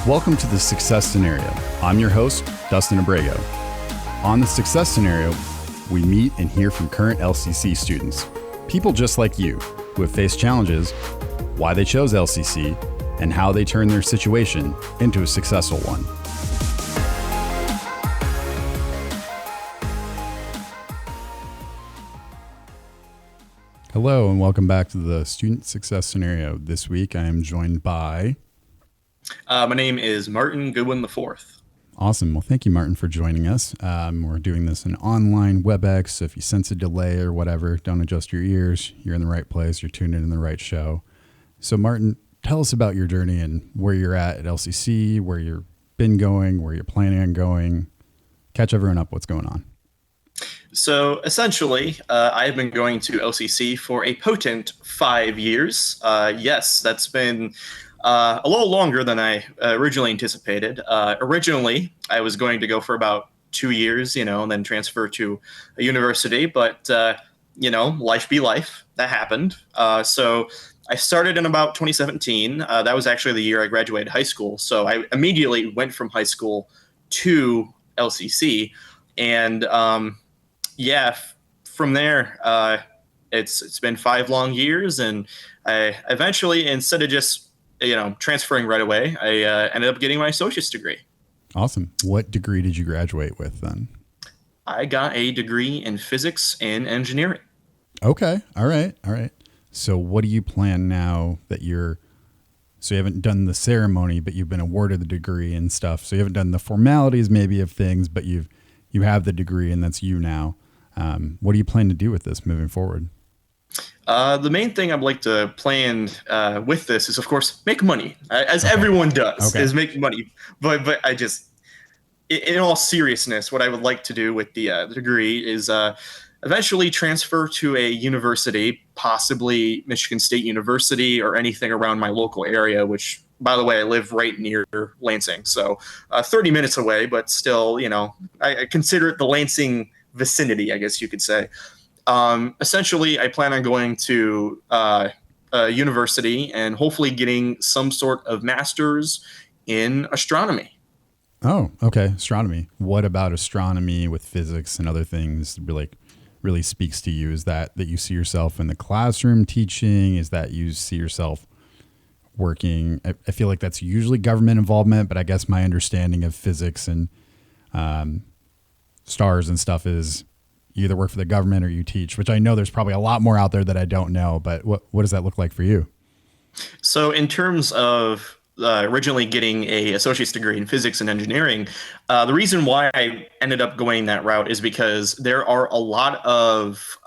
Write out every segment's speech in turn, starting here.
Welcome to the Success Scenario. I'm your host, Dustin Abrego. On the Success Scenario, we meet and hear from current LCC students, people just like you, who have faced challenges, why they chose LCC, and how they turned their situation into a successful one. Hello, and welcome back to the Student Success Scenario. This week, I am joined by... My name is Martin Goodwin IV. Awesome. Well, thank you, Martin, for joining us. We're doing this in online WebEx, so if you sense a delay or whatever, don't adjust your ears. You're in the right place. You're tuned in the right show. So, Martin, tell us about your journey and where you're at LCC, where you've been going, where you're planning on going. Catch everyone up. What's going on? So, essentially, I have been going to LCC for a potent 5 years. Yes, that's been... a little longer than I originally anticipated. Originally, I was going to go for about 2 years, and then transfer to a university. But, life be life. That happened. So I started in about 2017. That was actually the year I graduated high school. So I immediately went from high school to LCC. And, from there, it's been 5 long years. And I eventually, instead of just transferring right away, I ended up getting my associate's degree. Awesome. What degree did you graduate with then? I got a degree in physics and engineering. Okay. All right. So what do you plan now that so you haven't done the ceremony, but you've been awarded the degree and stuff. So you haven't done the formalities maybe of things, but you have the degree and that's you now. What do you plan to do with this moving forward? The main thing I'd like to plan with this is, of course, make money, as everyone does, is make money. But I just, in all seriousness, what I would like to do with the degree is eventually transfer to a university, possibly Michigan State University or anything around my local area, which, by the way, I live right near Lansing. So 30 minutes away, but still, I consider it the Lansing vicinity, I guess you could say. Essentially, I plan on going to a university and hopefully getting some sort of master's in astronomy. Oh, okay. Astronomy. What about astronomy with physics and other things really speaks to you? Is that you see yourself in the classroom teaching? Is that you see yourself working? I feel like that's usually government involvement, but I guess my understanding of physics and stars and stuff is you either work for the government or you teach, which I know there's probably a lot more out there that I don't know, but what does that look like for you? So in terms of originally getting a associate's degree in physics and engineering, the reason why I ended up going that route is because there are a lot of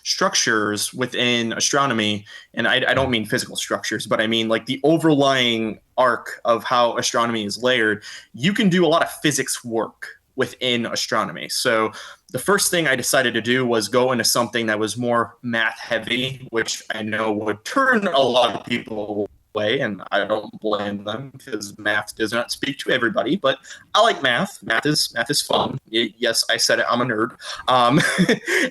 structures within astronomy, and I don't mean physical structures, but I mean like the overlying arc of how astronomy is layered. You can do a lot of physics work within astronomy. So the first thing I decided to do was go into something that was more math heavy, which I know would turn a lot of people away, and I don't blame them because math does not speak to everybody, but I like math. Math is fun. Yes, I said it, I'm a nerd.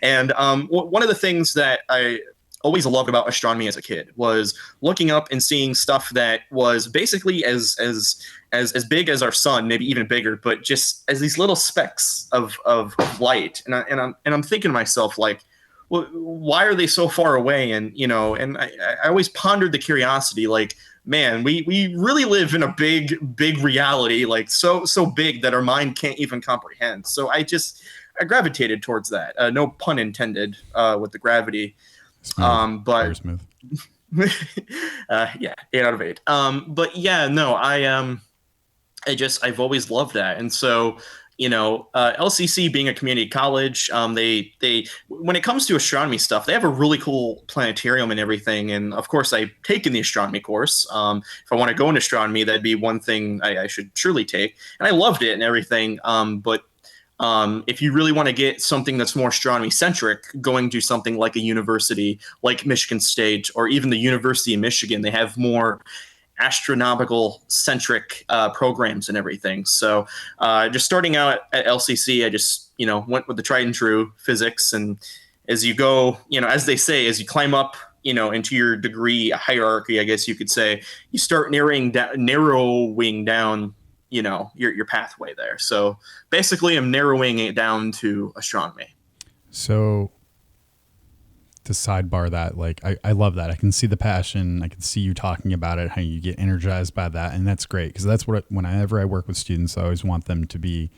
And one of the things that I always loved about astronomy as a kid was looking up and seeing stuff that was basically as big as our sun, maybe even bigger, but just as these little specks of light. And I'm thinking to myself, like, well, why are they so far away? And I always pondered the curiosity, like, man, we really live in a big reality, like so big that our mind can't even comprehend. So I gravitated towards that. No pun intended with the gravity. Smooth. But very smooth. 8 out of 8. But yeah, no, I've always loved that. And so, LCC being a community college, they when it comes to astronomy stuff, they have a really cool planetarium and everything. And of course, I've taken the astronomy course. If I want to go into astronomy, that'd be one thing I should surely take. And I loved it and everything. But if you really want to get something that's more astronomy centric, going to something like a university like Michigan State or even the University of Michigan, they have more astronomical centric programs and everything. So just starting out at LCC, I just went with the tried and true physics. And as you go, as they say, as you climb up into your degree hierarchy, I guess you could say, you start narrowing down, your pathway there. So basically, I'm narrowing it down to astronomy. So to sidebar that, like, I love that. I can see the passion. I can see you talking about it, how you get energized by that. And that's great. Because that's what, whenever I work with students, I always want them to be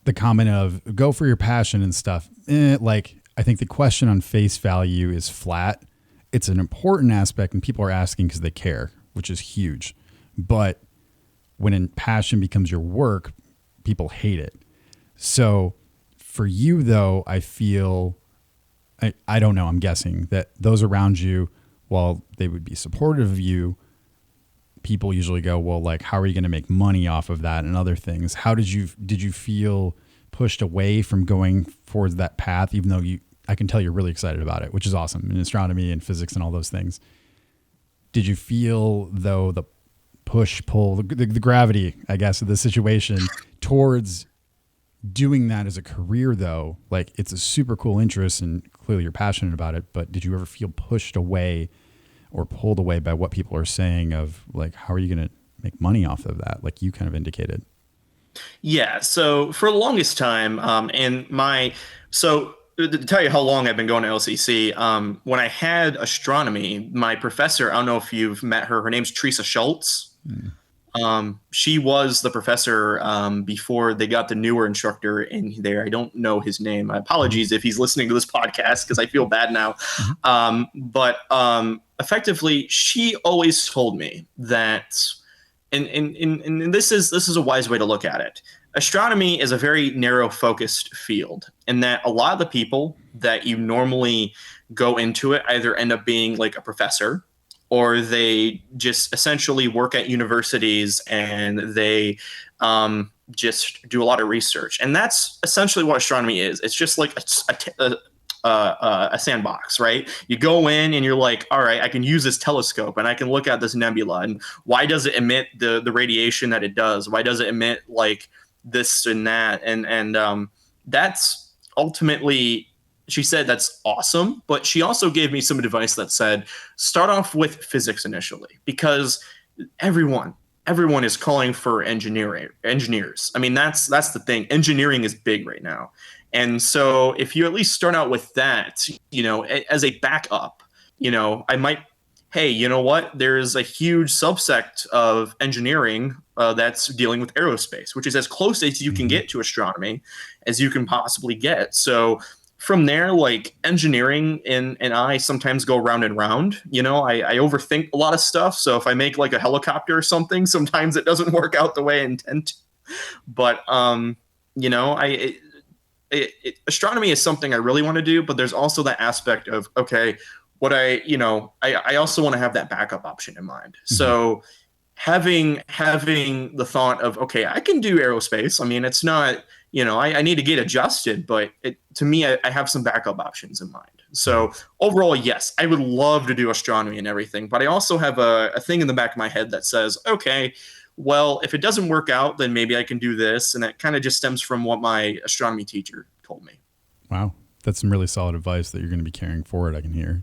the comment of go for your passion and stuff. Like, I think the question on face value is flat. It's an important aspect and people are asking because they care, which is huge. But when passion becomes your work, people hate it. So for you, though, I feel, I don't know, I'm guessing that those around you, while they would be supportive of you, people usually go, well, like, how are you going to make money off of that and other things? How did you feel pushed away from going towards that path, even though I can tell you're really excited about it, which is awesome, in astronomy and physics and all those things. Did you feel, though, the push, pull, the gravity, I guess, of the situation towards doing that as a career, though? Like, it's a super cool interest and clearly you're passionate about it, but did you ever feel pushed away or pulled away by what people are saying of, like, how are you going to make money off of that? Like you kind of indicated. Yeah. So for the longest time, to tell you how long I've been going to LCC, when I had astronomy, my professor, I don't know if you've met her. Her name's Teresa Schultz. She was the professor before they got the newer instructor in there. I don't know his name. Apologies if he's listening to this podcast because I feel bad now. But effectively, she always told me that, and this is a wise way to look at it. Astronomy is a very narrow focused field, and that a lot of the people that you normally go into it either end up being like a professor, or they just essentially work at universities and they just do a lot of research. And that's essentially what astronomy is. It's just like a sandbox, right? You go in and you're like, all right, I can use this telescope and I can look at this nebula. And why does it emit the radiation that it does? Why does it emit like this and that? And that's ultimately, she said that's awesome, but she also gave me some advice that said, start off with physics initially, because everyone is calling for engineers. I mean, that's the thing. Engineering is big right now. And so if you at least start out with that, as a backup, I might, hey, you know what? There's a huge subsect of engineering that's dealing with aerospace, which is as close as you can get to astronomy as you can possibly get. So from there, like, engineering and I sometimes go round and round. I overthink a lot of stuff. So if I make like a helicopter or something, sometimes it doesn't work out the way I intend to. But astronomy is something I really want to do. But there's also that aspect of, okay, what I also want to have that backup option in mind. So having the thought of, okay, I can do aerospace. I mean, it's not, I need to get adjusted, but to me, I have some backup options in mind. So overall, yes, I would love to do astronomy and everything, but I also have a thing in the back of my head that says, okay, well, if it doesn't work out, then maybe I can do this. And that kind of just stems from what my astronomy teacher told me. Wow. That's some really solid advice that you're going to be carrying forward, I can hear.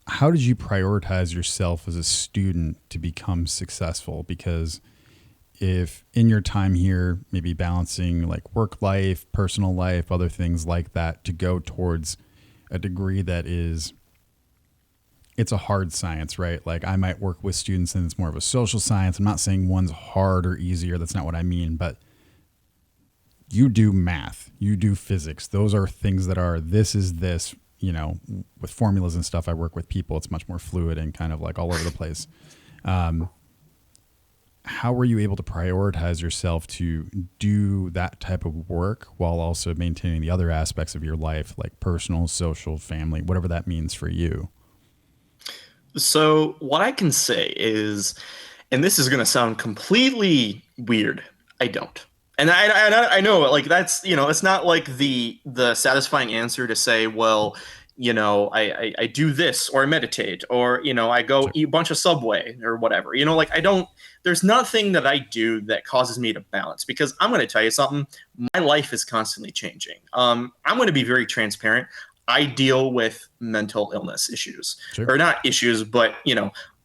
How did you prioritize yourself as a student to become successful? Because if in your time here, maybe balancing like work life, personal life, other things like that, to go towards a degree that is, it's a hard science, right? Like, I might work with students and it's more of a social science. I'm not saying one's hard or easier. That's not what I mean, but you do math, you do physics. Those are things that are, this is this, with formulas and stuff. I work with people. It's much more fluid and kind of like all over the place. How were you able to prioritize yourself to do that type of work while also maintaining the other aspects of your life, like personal, social, family, whatever that means for you? So what I can say is, and this is going to sound completely weird, I don't. And I know, like, that's, it's not like the satisfying answer to say, well, I do this, or I meditate, or, I go eat a bunch of Subway or whatever, like, there's nothing that I do that causes me to balance, because I'm going to tell you something. My life is constantly changing. I'm going to be very transparent. I deal with mental illness issues, Sure. or not issues, but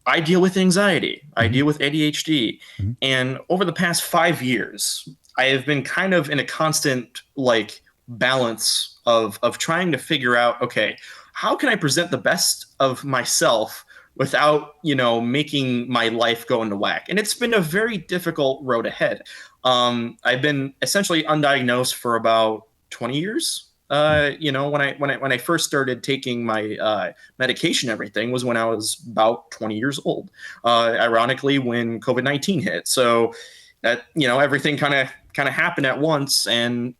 I deal with anxiety. I Mm-hmm. deal with ADHD. Mm-hmm. And over the past 5 years, I have been kind of in a constant like balance of trying to figure out, okay, how can I present the best of myself without, making my life go into whack? And it's been a very difficult road ahead. I've been essentially undiagnosed for about 20 years. When I first started taking my medication, everything was when I was about 20 years old. Ironically, when COVID-19 hit, so that everything kind of happened at once, and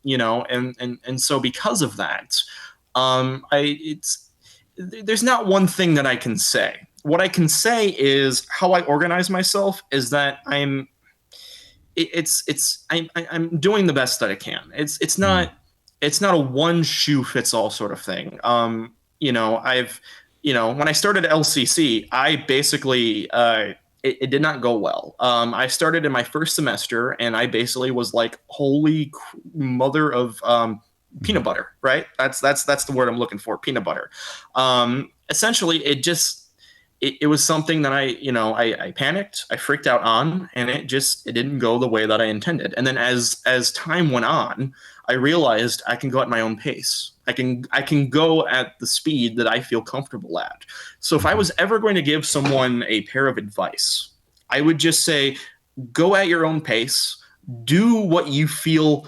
so because of that, I it's there's not one thing that I can say. What I can say is how I organize myself is that I'm doing the best that I can. It's not a one shoe fits all sort of thing. I've when I started LCC, I basically it did not go well. I started in my first semester, and I basically was like, "Holy mother of peanut butter!" Right? That's the word I'm looking for. Peanut butter. Essentially, it was something that I panicked, I freaked out on, and it didn't go the way that I intended. And then as time went on, I realized I can go at my own pace. I can go at the speed that I feel comfortable at. So if I was ever going to give someone a pair of advice, I would just say, go at your own pace, do what you feel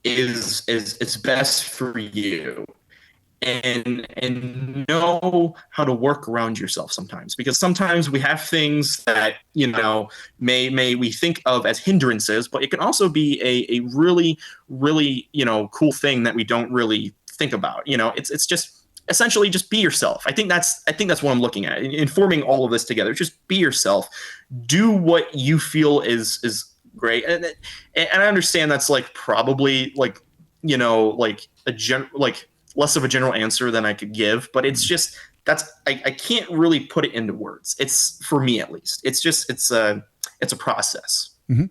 is best for you, and know how to work around yourself sometimes, because sometimes we have things that may we think of as hindrances, but it can also be a really really cool thing that we don't really think about. It's just essentially just be yourself. I think that's what I'm looking at in forming all of this together. Just be yourself, do what you feel is great. And I understand that's like probably like like like less of a general answer than I could give, but it's just I can't really put it into words. It's, for me at least, it's a process. Mm-hmm.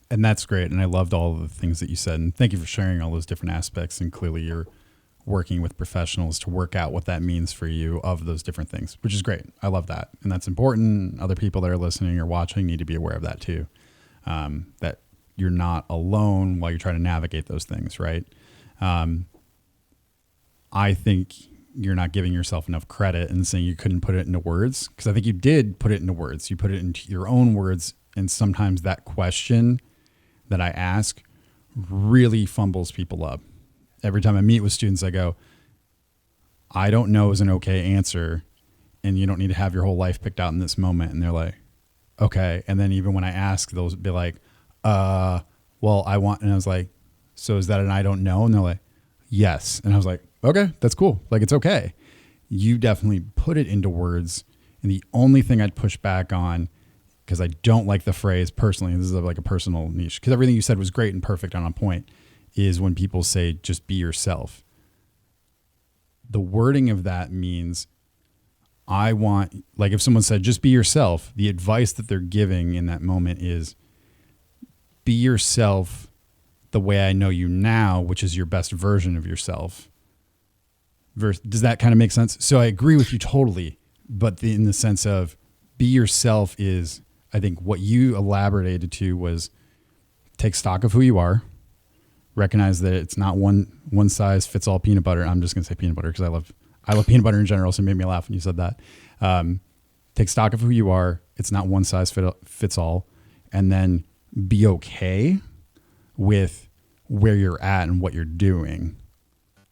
And that's great. And I loved all of the things that you said. And thank you for sharing all those different aspects. And clearly you're working with professionals to work out what that means for you of those different things, which is great. I love that. And that's important. Other people that are listening or watching need to be aware of that too. That you're not alone while you're trying to navigate those things, right? I think you're not giving yourself enough credit and saying you couldn't put it into words, because I think you did put it into words. You put it into your own words. And sometimes that question that I ask really fumbles people up. Every time I meet with students, I go, I don't know is an okay answer, and you don't need to have your whole life picked out in this moment. And they're like, okay. And then even when I ask, they'll be like, well, I want, and I was like, so is that an I don't know? And they're like, yes. And I was like, okay, that's cool. Like, it's okay. You definitely put it into words. And the only thing I'd push back on, because I don't like the phrase personally, and this is like a personal niche, because everything you said was great and perfect and on point, is when people say, just be yourself. The wording of that means I want, like if someone said, just be yourself, the advice that they're giving in that moment is be yourself the way I know you now, which is your best version of yourself. Does that kind of make sense? So I agree with you totally, but in the sense of be yourself is, I think what you elaborated to was take stock of who you are, recognize that it's not one size fits all peanut butter. I'm just going to say peanut butter because I love peanut butter in general. So it made me laugh when you said that. Take stock of who you are. It's not one size fits all. And then be okay with where you're at and what you're doing.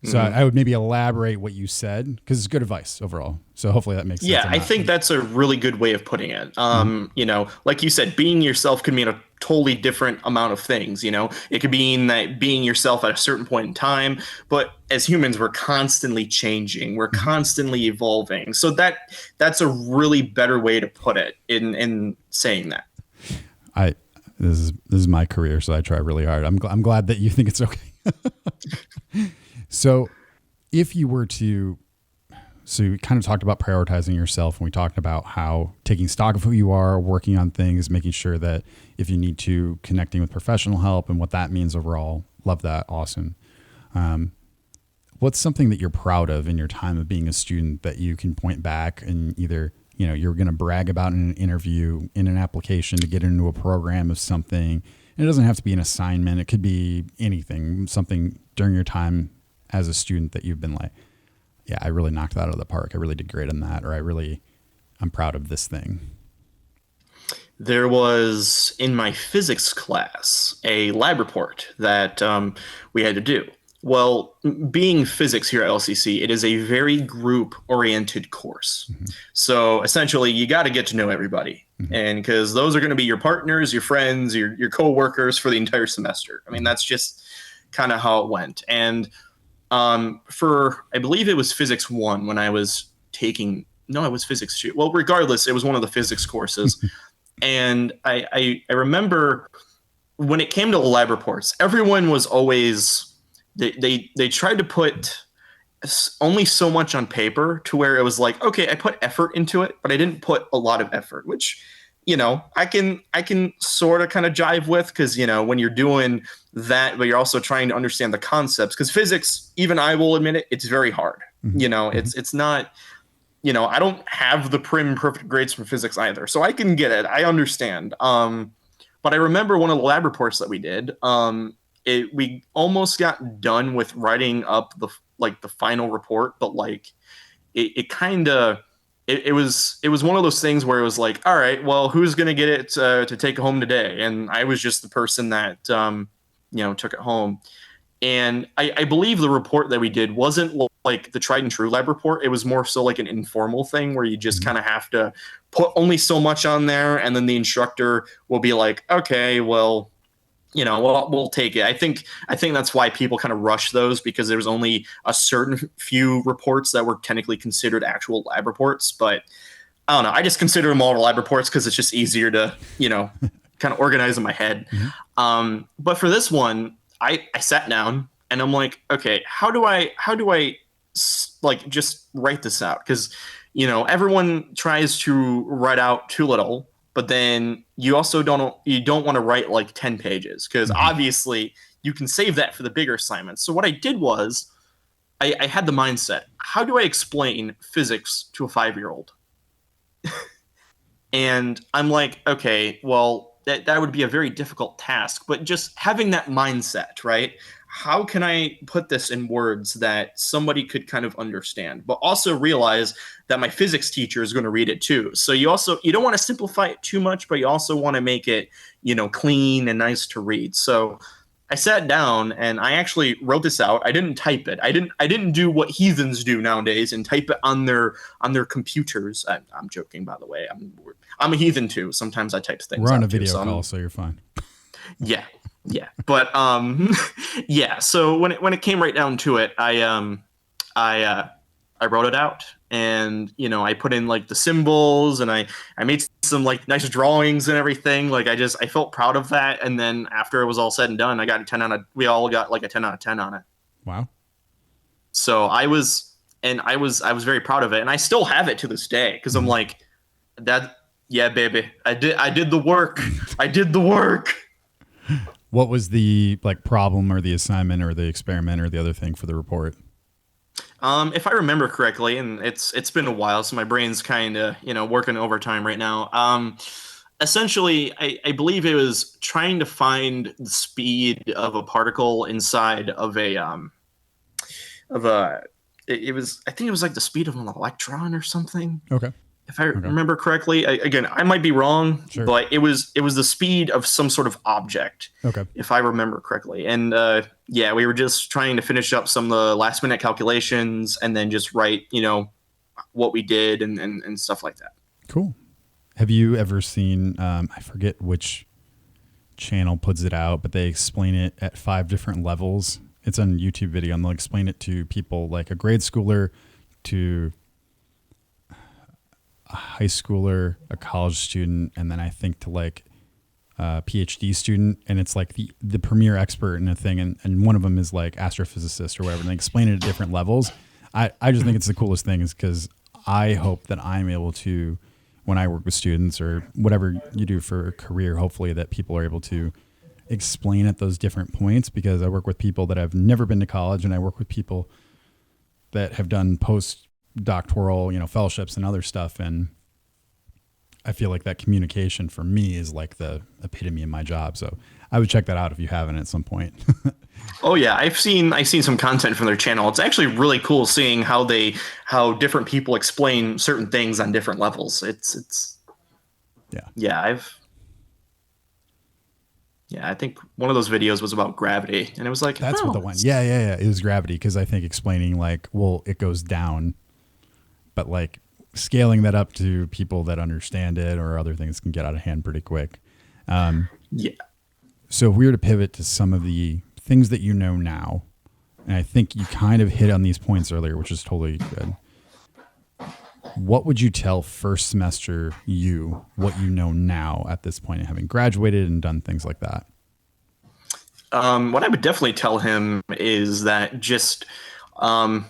So I would maybe elaborate what you said, because it's good advice overall. So hopefully that makes sense. Yeah, I think that's a really good way of putting it. Like you said, being yourself could mean a totally different amount of things. It could mean that being yourself at a certain point in time, but as humans, we're constantly changing, we're constantly evolving. So that's a really better way to put it in saying that. This is my career, so I try really hard. I'm glad that you think it's okay. So if you were to, so we kind of talked about prioritizing yourself, and we talked about how taking stock of who you are, working on things, making sure that if you need to, connecting with professional help and what that means overall. Love that. Awesome. What's something that you're proud of in your time of being a student that you can point back and either, you're going to brag about in an interview, in an application to get into a program of something. And it doesn't have to be an assignment. It could be anything, something during your time as a student that you've been like, yeah, I really knocked that out of the park. I really did great on that. Or I'm proud of this thing. There was in my physics class a lab report that we had to do. Well, being physics here at LCC, it is a very group-oriented course. Mm-hmm. So essentially, you got to get to know everybody, mm-hmm. and because those are going to be your partners, your friends, your co-workers for the entire semester. I mean, that's just kind of how it went. And for, I believe it was Physics 1 when I was taking, no, it was Physics 2. Well, regardless, it was one of the physics courses. And I remember when it came to the lab reports, everyone was always... They tried to put only so much on paper to where it was like, okay, I put effort into it, but I didn't put a lot of effort, which, I can sort of kind of jive with, because, when you're doing that, but you're also trying to understand the concepts, because physics, even I will admit it, it's very hard. Mm-hmm. It's not, I don't have the perfect grades from physics either, so I can get it. I understand. But I remember one of the lab reports that we did, we almost got done with writing up the final report, but it was one of those things where it was like, all right, well, who's gonna get it to take home today? And I was just the person that took it home. And I believe the report that we did wasn't like the tried and true lab report. It was more so like an informal thing where you just kind of have to put only so much on there, and then the instructor will be like, okay, well, we'll take it. I think that's why people kind of rush those, because there was only a certain few reports that were technically considered actual lab reports. But I don't know. I just consider them all lab reports because it's just easier to, kind of organize in my head. Mm-hmm. But for this one, I sat down and I'm like, okay, how do I just write this out? Because, everyone tries to write out too little. But then you also don't want to write like 10 pages, because mm-hmm. obviously you can save that for the bigger assignments. So what I did was I had the mindset, how do I explain physics to a 5-year-old? And I'm like, okay, well, that would be a very difficult task. But just having that mindset, right? How can I put this in words that somebody could kind of understand, but also realize that my physics teacher is going to read it too. So you don't want to simplify it too much, but you also want to make it, clean and nice to read. So I sat down and I actually wrote this out. I didn't type it. I didn't do what heathens do nowadays and type it on their computers. I'm joking, by the way. I'm a heathen too. Sometimes I type things. We're on a video call, so you're fine. Yeah. Yeah. But, yeah. So when it came right down to it, I wrote it out, and, I put in like the symbols, and I made some like nice drawings and everything. Like I felt proud of that. And then after it was all said and done, we all got like a 10 out of 10 on it. Wow. So I was very proud of it, and I still have it to this day. Cause I'm like yeah, baby, I did the work. I did the work. What was the problem or the assignment or the experiment or the other thing for the report? If I remember correctly, and it's been a while, so my brain's kind of working overtime right now. Essentially, I believe it was trying to find the speed of a particle inside of I think it was like the speed of an electron or something. Okay. If I remember correctly, again, I might be wrong, sure. But it was the speed of some sort of object. Okay. If I remember correctly. And we were just trying to finish up some of the last minute calculations and then just write, what we did and stuff like that. Cool. Have you ever seen, I forget which channel puts it out, but they explain it at 5 different levels. It's on a YouTube video, and they'll explain it to people like a grade schooler to a high schooler, a college student, and then I think to like a PhD student, and it's like the premier expert in a thing, and one of them is like astrophysicist or whatever, and they explain it at different levels. I just think it's the coolest thing, is because I hope that I'm able to, when I work with students or whatever you do for a career, hopefully that people are able to explain at those different points, because I work with people that have never been to college, and I work with people that have done postdoctoral, fellowships and other stuff. And I feel like that communication for me is like the epitome of my job. So I would check that out if you haven't at some point. Oh yeah, I've seen some content from their channel. It's actually really cool seeing how different people explain certain things on different levels. It's Yeah. I think one of those videos was about gravity, and it was like, That's what the one. Yeah. It was gravity, because I think explaining like, well, it goes down, but like scaling that up to people that understand it or other things can get out of hand pretty quick. Yeah. So if we were to pivot to some of the things that you know now, and I think you kind of hit on these points earlier, which is totally good. What would you tell first semester you what you know now at this point, having graduated and done things like that? What I would definitely tell him is that just don't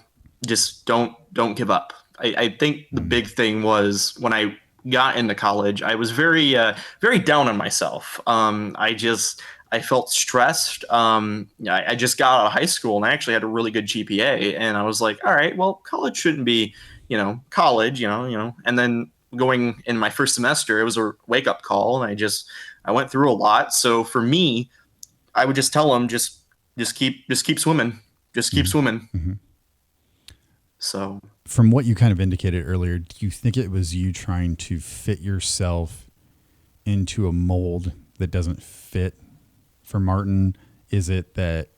give up. I think the big thing was when I got into college, I was very down on myself. I felt stressed. I just got out of high school and I actually had a really good GPA, and I was like, all right, well, college shouldn't be, college, and then going in my first semester, it was a wake up call, and I went through a lot. So for me, I would just tell them, just keep swimming, just keep swimming. Mm-hmm. So from what you kind of indicated earlier, do you think it was you trying to fit yourself into a mold that doesn't fit for Martin? Is it that,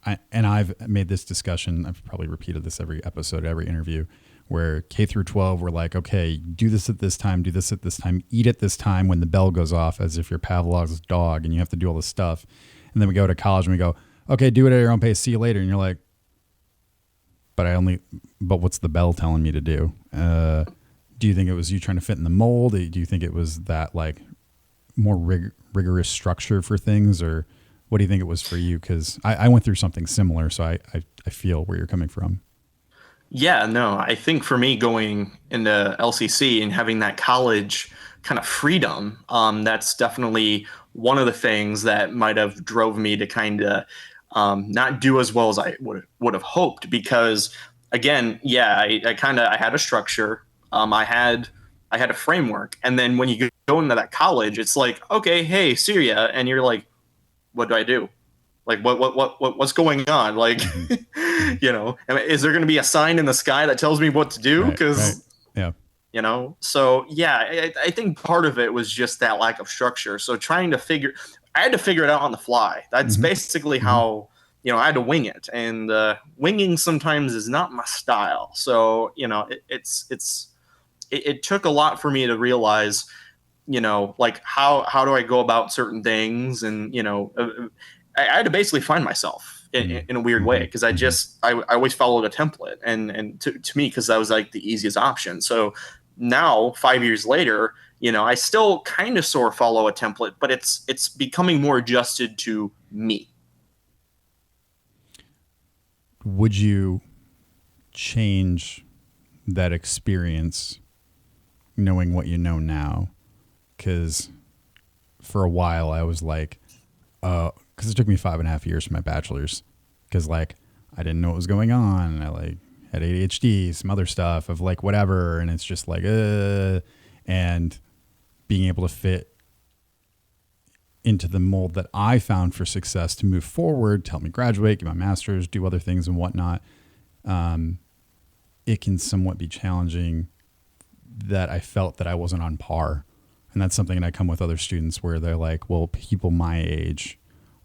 I've made this discussion, I've probably repeated this every episode, every interview, where K through 12, we're like, okay, do this at this time, do this at this time, eat at this time when the bell goes off, as if you're Pavlov's dog and you have to do all this stuff. And then we go to college and we go, okay, do it at your own pace, see you later. And you're like, but what's the bell telling me to do? Do you think it was you trying to fit in the mold? Do you think it was that like more rigorous structure for things, or what do you think it was for you? Because I went through something similar, so I feel where you're coming from. Yeah, no, I think for me going into LCC and having that college kind of freedom, that's definitely one of the things that might have drove me to kind of not do as well as I would have hoped. Because again, yeah, I had a structure, I had a framework, and then when you go into that college, it's like, okay, hey, Syria, and you're like, what do I do? Like, what's going on? Like, is there going to be a sign in the sky that tells me what to do? Because, right. Yeah. So yeah, I think part of it was just that lack of structure. So I had to figure it out on the fly. That's basically how, I had to wing it, and winging sometimes is not my style. So, it took a lot for me to realize, like how do I go about certain things? And, I had to basically find myself in a weird way, because I always followed a template, and to me, because that was like the easiest option. So now 5 years later, I still kind of sort of follow a template, but it's becoming more adjusted to me. Would you change that experience knowing what you know now? Because for a while I was like, because it took me 5.5 years for my bachelor's, because like I didn't know what was going on, and I like had ADHD, some other stuff of like whatever, and it's just like and being able to fit into the mold that I found for success to move forward, to help me graduate, get my master's, do other things and whatnot. It can somewhat be challenging that I felt that I wasn't on par. And that's something that I come with other students where they're like, well, people my age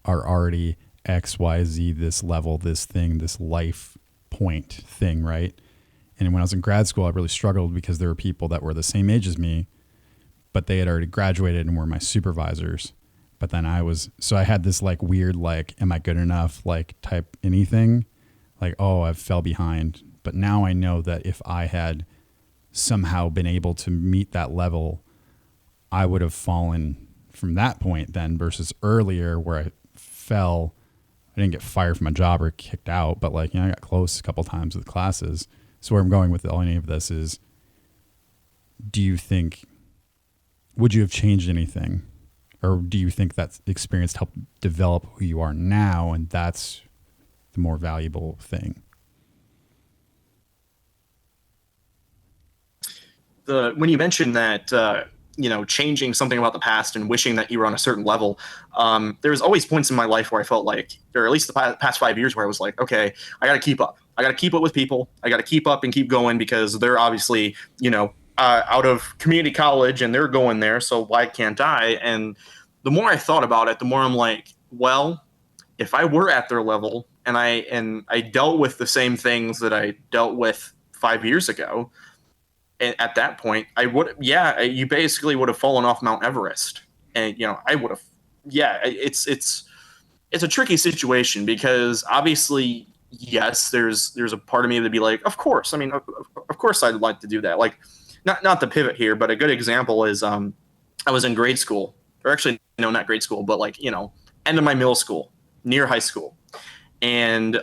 are already X, Y, Z, this level, this thing, this life point thing, right? And when I was in grad school, I really struggled because there were people that were the same age as me, but they had already graduated and were my supervisors. But then I had this like weird, like, am I good enough? Like type anything, like, oh, I fell behind. But now I know that if I had somehow been able to meet that level, I would have fallen from that point then, versus earlier where I fell. I didn't get fired from my job or kicked out, but like, I got close a couple times with classes. So where I'm going with any of this is, would you have changed anything? Or do you think that experience helped develop who you are now, and that's the more valuable thing? the when you mentioned that changing something about the past and wishing that you were on a certain level, there was always points in my life where I felt like, or at least the past 5 years, where I was like, okay, I got to keep up. I got to keep up with people. I got to keep up and keep going because they're obviously out of community college and they're going there. So why can't I? And the more I thought about it, the more I'm like, well, if I were at their level and I dealt with the same things that I dealt with 5 years ago, and at that point, I would, yeah, you basically would have fallen off Mount Everest, and I would have, yeah, it's a tricky situation because obviously, yes, there's a part of me that'd be like, of course, I mean, of course, I'd like to do that. Like, not to pivot here, but a good example is I was in grade school, or actually, no, not grade school, but like end of my middle school, near high school, and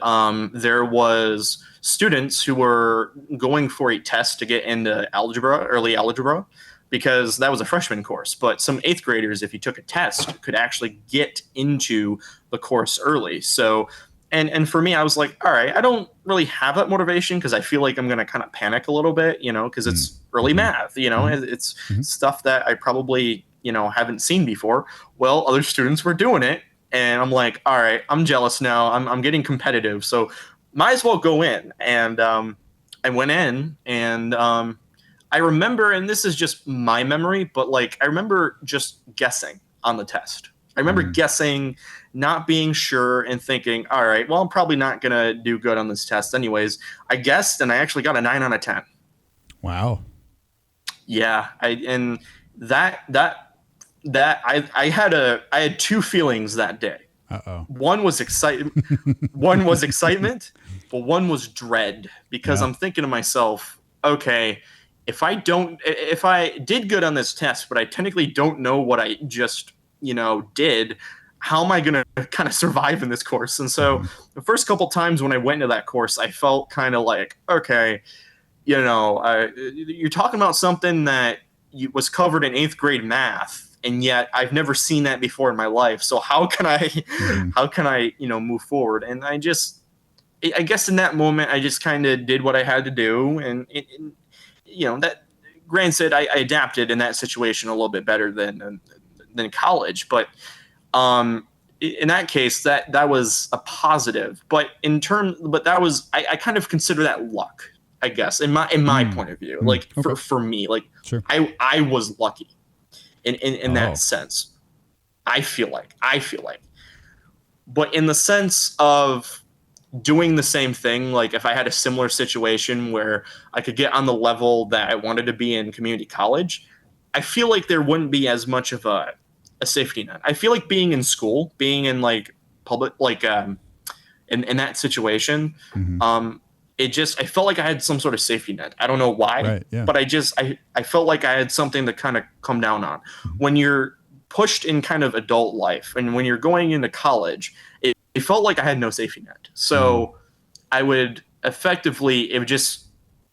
there was students who were going for a test to get into algebra, early algebra, because that was a freshman course. But some eighth graders, if you took a test, could actually get into the course early. So, and for me, I was like, all right, I don't really have that motivation because I feel like I'm going to kind of panic a little bit, because it's early math, it's stuff that I probably, haven't seen before. Well, other students were doing it. And I'm like, all right, I'm jealous now. I'm getting competitive. So might as well go in. And I went in and I remember, and this is just my memory, but like I remember just guessing on the test. I remember guessing, not being sure and thinking, all right, well, I'm probably not going to do good on this test anyways. I guessed and I actually got a 9 out of 10. Wow. Yeah. I had two feelings that day. Uh-oh. One was excitement, but one was dread because I'm thinking to myself, okay, if I did good on this test, but I technically don't know what I just, did, how am I going to kind of survive in this course? And so the first couple times when I went into that course, I felt kind of like, okay, you're talking about something that was covered in eighth grade math, and yet I've never seen that before in my life. So how can I, move forward? And I guess in that moment, I just kind of did what I had to do. And that, granted, I adapted in that situation a little bit better than college. But in that case, that was a positive. But that was, I kind of consider that luck, I guess, in my point of view. Like okay. for me, like sure. I was lucky in that sense. I feel like, but in the sense of doing the same thing, like if I had a similar situation where I could get on the level that I wanted to be in community college, I feel like there wouldn't be as much of a safety net. I feel like being in school, being in like public, like in that situation, I felt like I had some sort of safety net. I don't know why, right, yeah. But I felt like I had something to kind of come down on. When you're pushed in kind of adult life and when you're going into college, it felt like I had no safety net. So I would effectively,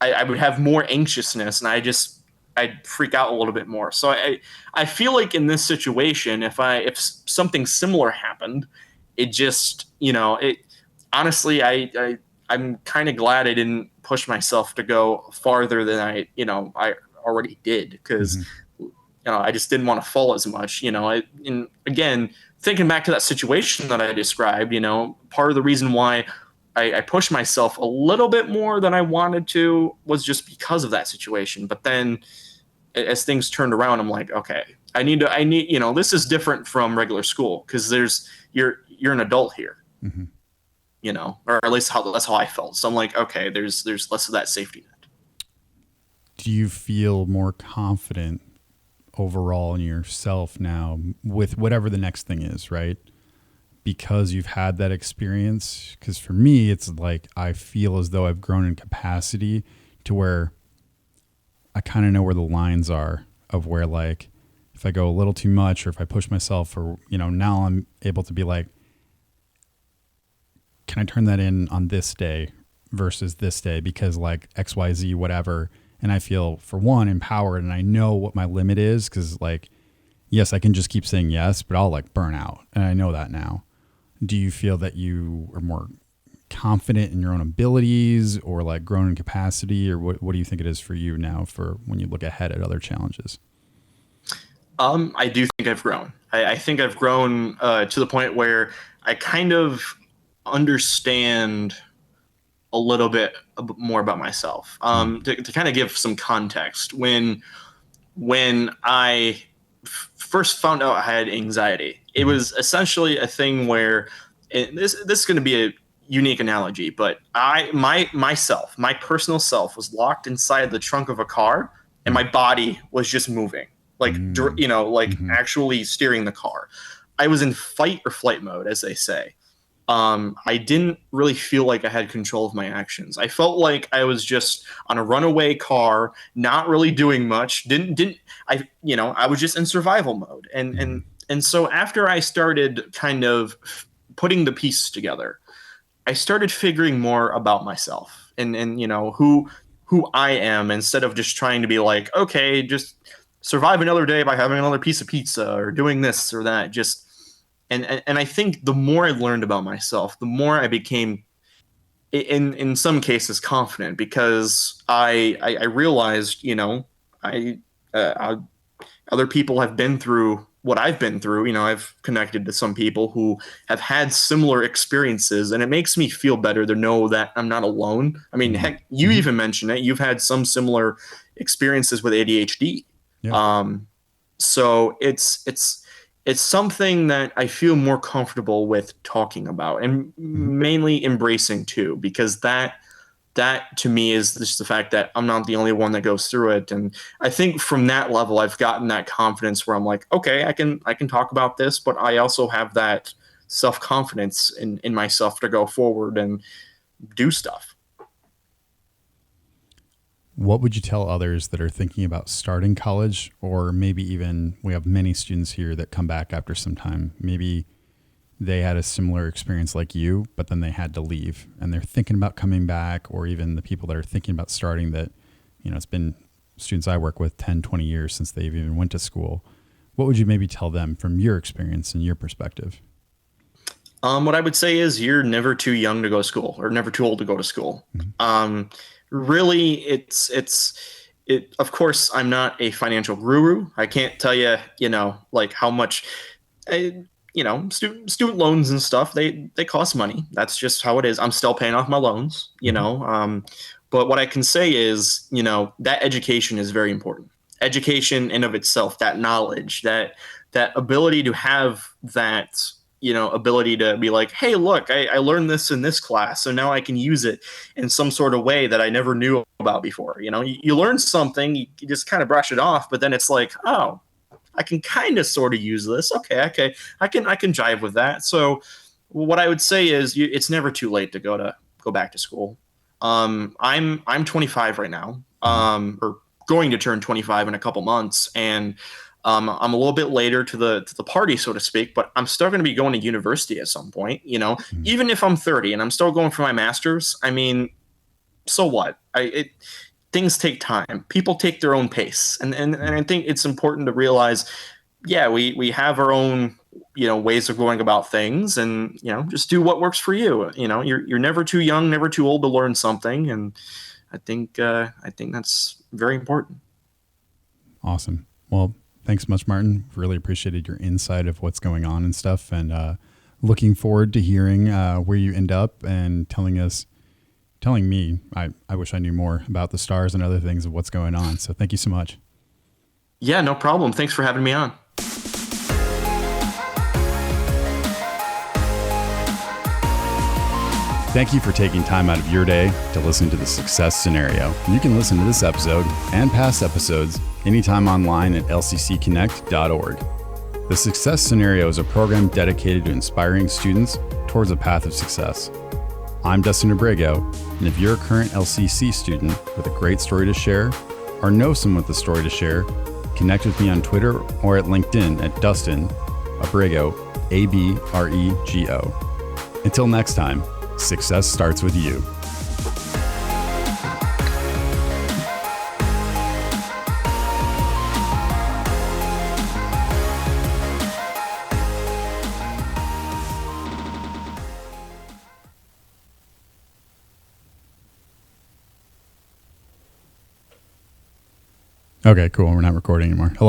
I would have more anxiousness and I'd freak out a little bit more. So I feel like in this situation, if something similar happened, honestly, I'm kind of glad I didn't push myself to go farther than I already did because, I just didn't want to fall as much, and again, thinking back to that situation that I described, part of the reason why I pushed myself a little bit more than I wanted to was just because of that situation. But then as things turned around, I'm like, okay, I need, this is different from regular school because you're an adult here. Or at least that's how I felt. So I'm like, okay, there's less of that safety net. Do you feel more confident overall in yourself now with whatever the next thing is, right? Because you've had that experience? Because for me, it's like I feel as though I've grown in capacity to where I kind of know where the lines are of where, like, if I go a little too much or if I push myself or, now I'm able to be like, can I turn that in on this day versus this day because like XYZ, whatever. And I feel for one empowered and I know what my limit is. Cause like, yes, I can just keep saying yes, but I'll like burn out. And I know that now. Do you feel that you are more confident in your own abilities or like grown in capacity, or what do you think it is for you now for when you look ahead at other challenges? I do think I've grown. I think I've grown to the point where I kind of understand a little bit more about myself. To kind of give some context, when I first found out I had anxiety, it was essentially a thing where this is going to be a unique analogy, but my personal self was locked inside the trunk of a car, and my body was just moving, like like actually steering the car. I was in fight or flight mode, as they say. I didn't really feel like I had control of my actions. I felt like I was just on a runaway car, not really doing much. I was just in survival mode. And so after I started kind of putting the pieces together, I started figuring more about myself and who I am, instead of just trying to be like, okay, just survive another day by having another piece of pizza or doing this or that. And I think the more I learned about myself, the more I became, in some cases, confident, because I realized, I other people have been through what I've been through. I've connected to some people who have had similar experiences, and it makes me feel better to know that I'm not alone. I mean, heck, you even mentioned it. You've had some similar experiences with ADHD. Yeah. So it's something that I feel more comfortable with talking about, and mainly embracing too, because that to me is just the fact that I'm not the only one that goes through it. And I think from that level, I've gotten that confidence where I'm like, okay, I can talk about this, but I also have that self-confidence in myself to go forward and do stuff. What would you tell others that are thinking about starting college, or maybe even we have many students here that come back after some time? Maybe they had a similar experience like you, but then they had to leave and they're thinking about coming back, or even the people that are thinking about starting that, it's been students I work with 10, 20 years since they've even went to school. What would you maybe tell them from your experience and your perspective? What I would say is you're never too young to go to school, or never too old to go to school. Really, of course, I'm not a financial guru. I can't tell you, like how much, student loans and stuff, they cost money. That's just how it is. I'm still paying off my loans, but what I can say is, that education is very important. Education in of itself, that knowledge, that ability to have that, ability to be like, hey, look, I learned this in this class, so now I can use it in some sort of way that I never knew about before. You learn something, you just kind of brush it off, but then it's like, oh, I can kind of sort of use this. Okay, I can jive with that. So what I would say is it's never too late to go back to school. I'm 25 right now, or going to turn 25 in a couple months, and I'm a little bit later to the party, so to speak, but I'm still going to be going to university at some point. Even if I'm 30 and I'm still going for my master's, I mean, so what? Things take time. People take their own pace, and I think it's important to realize, yeah, we have our own ways of going about things, and just do what works for you. You're never too young, never too old to learn something, and I think that's very important. Awesome. Well, thanks much, Martin. Really appreciated your insight of what's going on and stuff, and looking forward to hearing where you end up and telling me, I wish I knew more about the stars and other things of what's going on. So thank you so much. Yeah, no problem. Thanks for having me on. Thank you for taking time out of your day to listen to the Success Scenario. You can listen to this episode and past episodes anytime online at lccconnect.org. The Success Scenario is a program dedicated to inspiring students towards a path of success. I'm Dustin Abrego, and if you're a current LCC student with a great story to share or know someone with a story to share, connect with me on Twitter or at LinkedIn at Dustin Abrego, Abrego. Until next time, success starts with you. Okay, cool. We're not recording anymore. Hello.